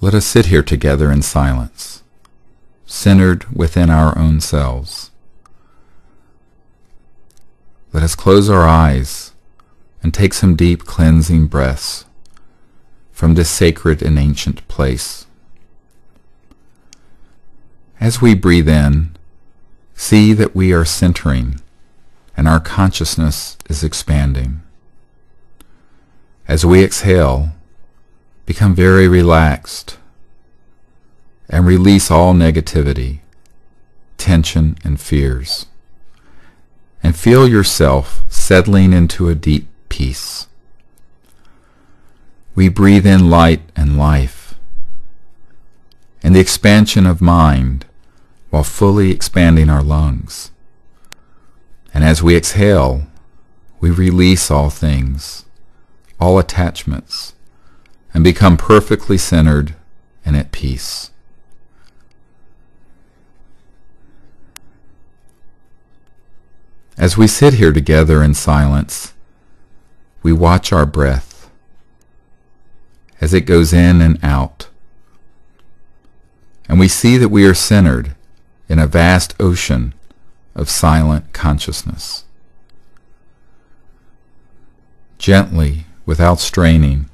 Let us sit here together in silence, centered within our own selves. Let us close our eyes and take some deep cleansing breaths from this sacred and ancient place. As we breathe in, see that we are centering and our consciousness is expanding. As we exhale, become very relaxed and release all negativity, tension, and fears. And feel yourself settling into a deep peace. We breathe in light and life and the expansion of mind while fully expanding our lungs. And as we exhale, we release all things, all attachments, and become perfectly centered and at peace. As we sit here together in silence, we watch our breath as it goes in and out, and we see that we are centered in a vast ocean of silent consciousness. Gently, without straining,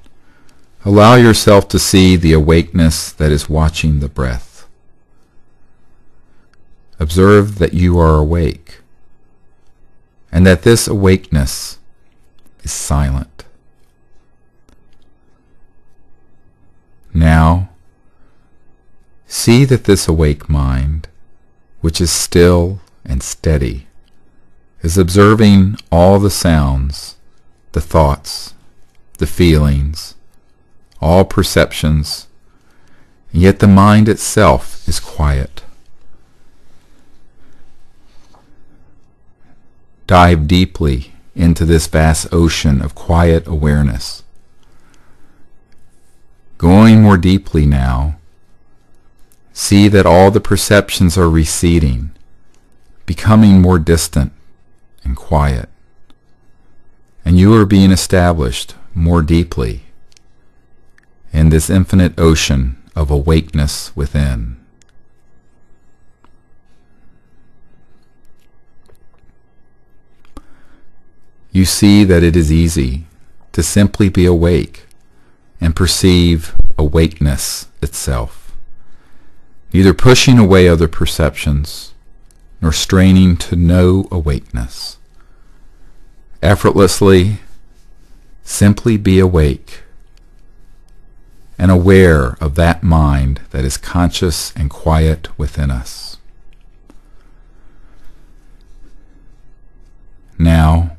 allow yourself to see the awakeness that is watching the breath. Observe that you are awake, and that this awakeness is silent. Now, see that this awake mind, which is still and steady, is observing all the sounds, the thoughts, the feelings, all perceptions, and yet the mind itself is quiet. Dive deeply into this vast ocean of quiet awareness. Going more deeply now, see that all the perceptions are receding, becoming more distant and quiet, and you are being established more deeply in this infinite ocean of awakeness within. You see that it is easy to simply be awake and perceive awakeness itself, neither pushing away other perceptions nor straining to know awakeness. Effortlessly, simply be awake and aware of that mind that is conscious and quiet within us. Now,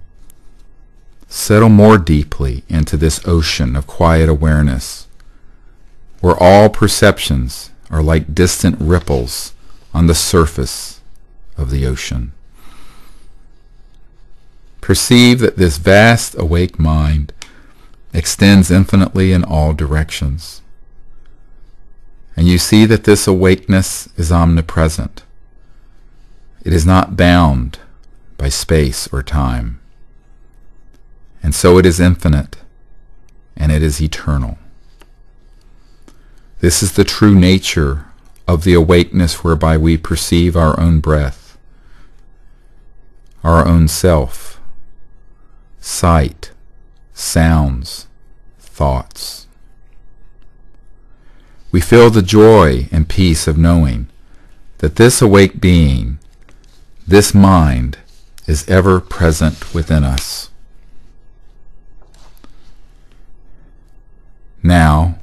settle more deeply into this ocean of quiet awareness, where all perceptions are like distant ripples on the surface of the ocean. Perceive that this vast awake mind extends infinitely in all directions, and you see that this awakeness is omnipresent. It is not bound by space or time. And so it is infinite, and it is eternal. This is the true nature of the awakeness whereby we perceive our own breath, our own self, sight, sounds, thoughts. We feel the joy and peace of knowing that this awake being, this mind, is ever present within us. Now,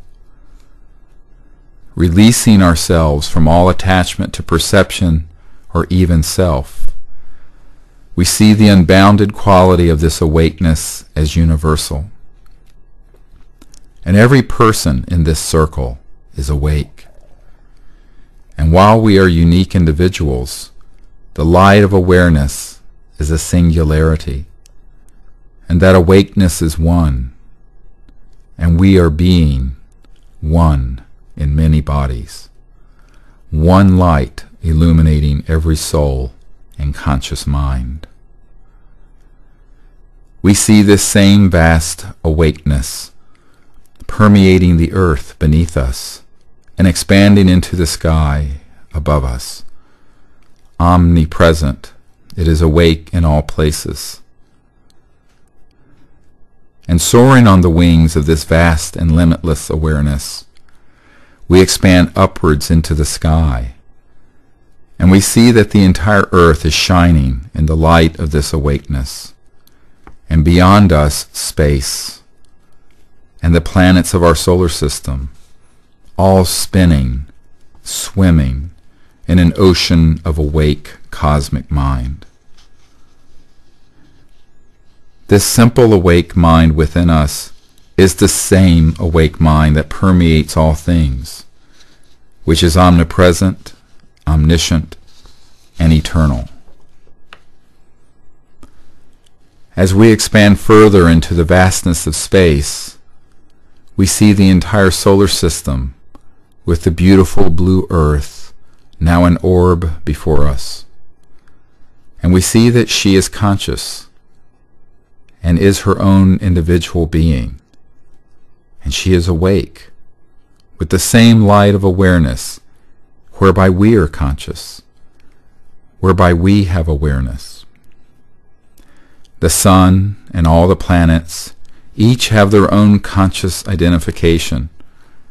releasing ourselves from all attachment to perception or even self, we see the unbounded quality of this awakeness as universal. And every person in this circle is awake. And while we are unique individuals, the light of awareness is a singularity, and that awakeness is one. And we are being one in many bodies, one light illuminating every soul and conscious mind. We see this same vast awakeness permeating the earth beneath us and expanding into the sky above us. Omnipresent, it is awake in all places. And soaring on the wings of this vast and limitless awareness, we expand upwards into the sky, and we see that the entire earth is shining in the light of this awakeness, and beyond us space, and the planets of our solar system, all spinning, swimming in an ocean of awake cosmic mind. This simple awake mind within us is the same awake mind that permeates all things, which is omnipresent, omniscient, and eternal. As we expand further into the vastness of space, we see the entire solar system with the beautiful blue earth now an orb before us. And we see that she is conscious and is her own individual being. And she is awake with the same light of awareness whereby we are conscious, whereby we have awareness. The sun and all the planets each have their own conscious identification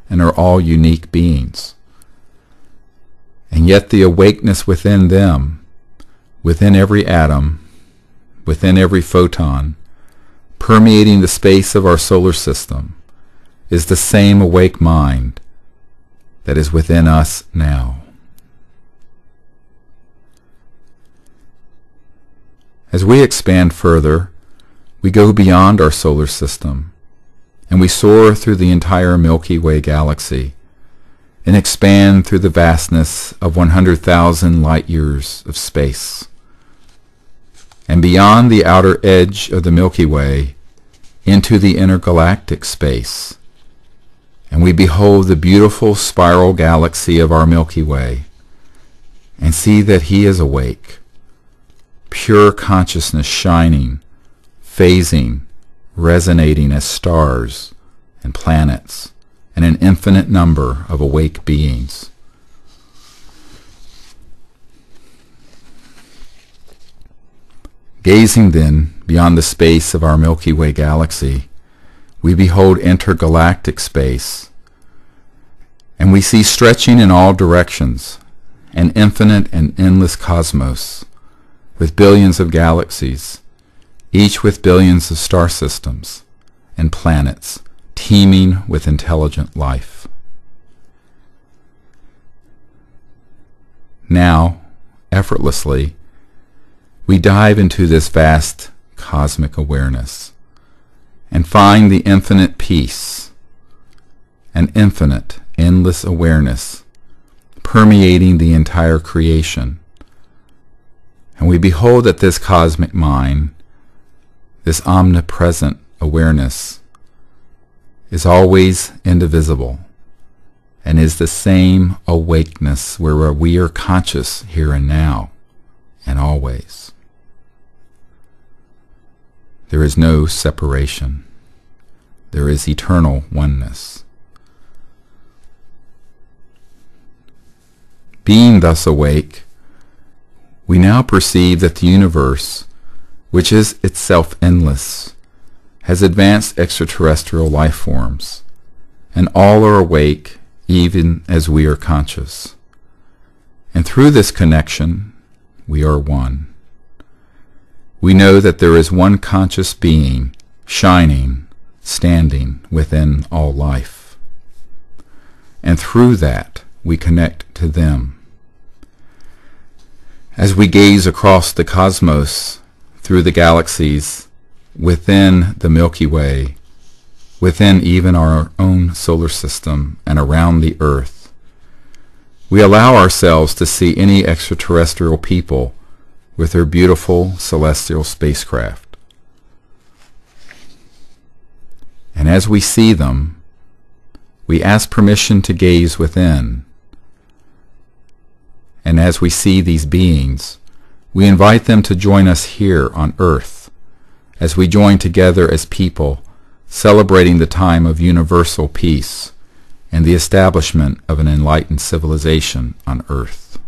and are all unique beings. And yet the awakeness within them, within every atom, within every photon, permeating the space of our solar system, is the same awake mind that is within us now. As we expand further, we go beyond our solar system, and we soar through the entire Milky Way galaxy, and expand through the vastness of 100,000 light years of space. And beyond the outer edge of the Milky Way, into the intergalactic space, and we behold the beautiful spiral galaxy of our Milky Way, and see that he is awake, pure consciousness shining, phasing, resonating as stars and planets, and an infinite number of awake beings. Gazing then beyond the space of our Milky Way galaxy, we behold intergalactic space, and we see stretching in all directions an infinite and endless cosmos with billions of galaxies, each with billions of star systems and planets teeming with intelligent life. Now, effortlessly, we dive into this vast cosmic awareness and find the infinite peace, an infinite, endless awareness permeating the entire creation. And we behold that this cosmic mind, this omnipresent awareness, is always indivisible and is the same awakeness where we are conscious here and now and always. There is no separation. There is eternal oneness. Being thus awake, we now perceive that the universe, which is itself endless, has advanced extraterrestrial life forms, and all are awake even as we are conscious. And through this connection, we are one. We know that there is one conscious being, shining, standing within all life. And through that, we connect to them. As we gaze across the cosmos, through the galaxies, within the Milky Way, within even our own solar system and around the Earth, we allow ourselves to see any extraterrestrial people with their beautiful celestial spacecraft. And as we see them, we ask permission to gaze within. And as we see these beings, we invite them to join us here on Earth, as we join together as people, celebrating the time of universal peace and the establishment of an enlightened civilization on earth.